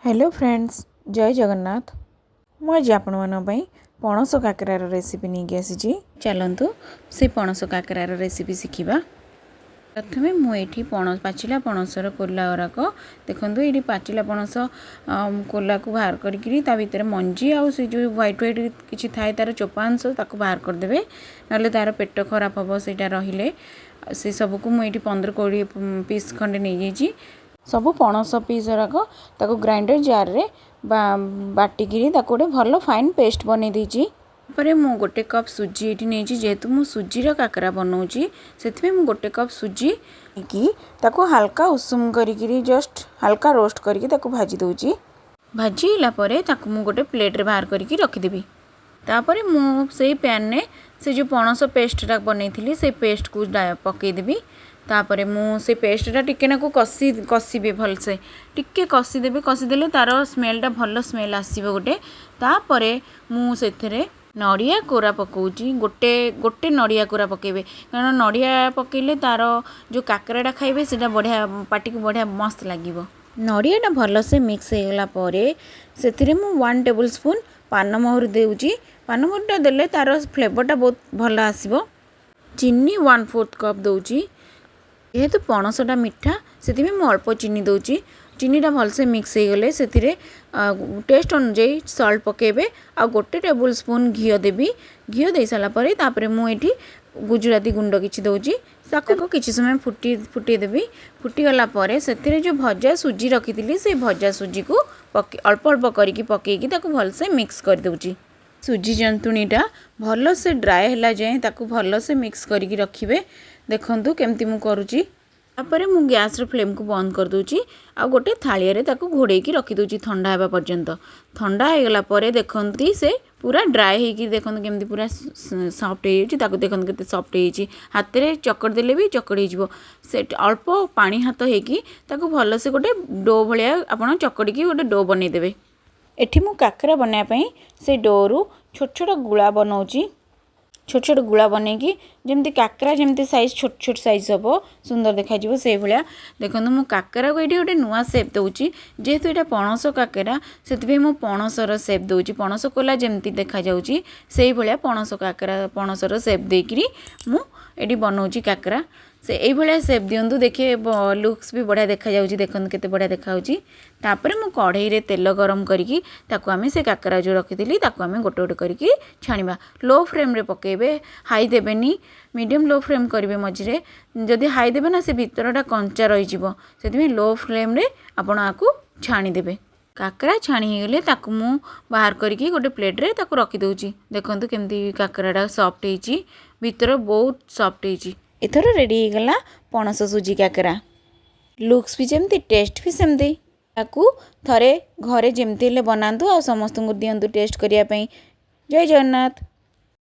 Hello friends, जय जगन्नाथ। मुझे आपण मानी पणस काकरार रेसिपी नहीं आसी। चलतु से पणस काकरार रेसिपी शिखा। प्रथमे मुझे पाचिला पणसर कोला गुराक देखूँ ये पाचिला पणस कोला को बाहर कर मंजी आउ से जो व्हाइट व्हाइट किसी थाए तार चोपा अंश ताको बाहर करदे ना तार पेट खराब हम से रहिले से सबको मुझे 15-20 पीस खंडे नहीं जाइए। सब पणस पीस गुराक ग्राइंडर जार रे बाटिकी गोटे भल फाइन पेस्ट बन देती। मु गोटे कप सुजी ये नहीं जेहेतु मु सुजीर काकरा बनाऊँगी से मु गोटे कप सुजी कि हल्का उषुम करी जस्ट हल्का रोस्ट करके भाजी दूची। भाजीला मु गोटे प्लेट रे बाहर करके रखिदेवी। तापर मु से पैन ने से जो पणस पेस्टा बनई से पेस्ट को पकईदेवी। तापर मु से पेस्टा टिके ना कषी भलसे टिके कषीदेले तार स्मेलटा भल स्मेल आसो गोटे। तापर मु से नड़िया कोरा पकाउची गोटे गोटे नड़िया कोरा पकेबे कारण नड़िया पकेले तार जो काकराटा खाइबे सेटा बढ़िया पाटी को बढ़िया मस्त लागिबो। नड़ियाटा भल से मिक्स हो गला परे से मु 1 टेबल स्पून पान महूरी देउची। पान महूरीटा देले तार फ्लेवरटा बहुत भल आसीबो। चीनी 1/4 कप दउची। जेहेतु पणसटा मीठा से मु अल्प चीनी दउची। चीनीटा भलसे मिक्स हो गले से टेस्ट अनुजाई सल्ट पकेबे आ गोटे टेबल स्पून घी देवी। घी दे सारापर तापर मुझे गुजराती गुंड किसी दौची ताको किसी समय फुटी देवी। फुटीगला से जो भजा सुजी रखी से भजा सुजी को अल्प अल्प करके पकईकी भलसे मिक्स कर दूची। सुजी जंतुणीटा भल से ड्राए है जाए भल से मिक्स करके रखिए। देखंतु केमती मु करूची। तापर मु गैस फ्लेम को बंद कर दूची आ गोटे थाली रे घोड़े की रखी दूची ठंडा होगा पर्यंत। ठंडा हो गला परे देखंती से पूरा ड्राए होगी देखते केमती पूरा सॉफ्ट हो देखते केते सॉफ्ट हो हाथ में चकड़ देले भी चकड़ हो से अल्प पानी हाथ होगी भल से गोटे डो भाया आप चकड़ी गोटे डो बनईदेवे। एठी मु काकरा बनाया से डो रु छोट छोट गुला बनाऊँगी। छोट छोट गुला बनईकी जमती काकरा जमती साइज छोट छोट साइज हम सुंदर देखा से भाया। देखो मु काकरा को ये गोटे नुआ सेप दूची जेहेतु यहाँ पणस काकरा से मु पणसर सेप दूची। पणस कोला जमती देखा जाउची से भाया पणस काकरा पणसर सेप देकरी मु एटी बनाऊँगी काकरा से ये सेप दिंतु। देखिए लुक्स भी बढ़िया देखा जाउची। देखो केते बढ़िया देखा जाउची। तापर मु कढ़ई रे तेल गरम करी आमे से काकरा जो रखी आमे गोटे गोटे करके छाणीबा। लो फ्लेम रे पकेबे हाई देबेनी मीडियम लो फ्लेम करेंगे मझे जदि हाई देबे ना से भितरटा कंचा रही से लो फ्लेम रे आपण आपको छाणीदेवे। काकरा छाणी गले मु बाहर करके गोटे प्लेट रे रखी दूची। देखंतु केमती काकराटा सॉफ्ट होईची भितर बहुत सॉफ्ट होईची। एथर रेडी हो गला पणस सुजी काकरा। लुक्स भी जमती टेस्ट भी सेमती। ताकू थरे घरे जमती बनातु आ समस्त को दिंतु टेस्ट करिया पई। जय जगन्नाथ।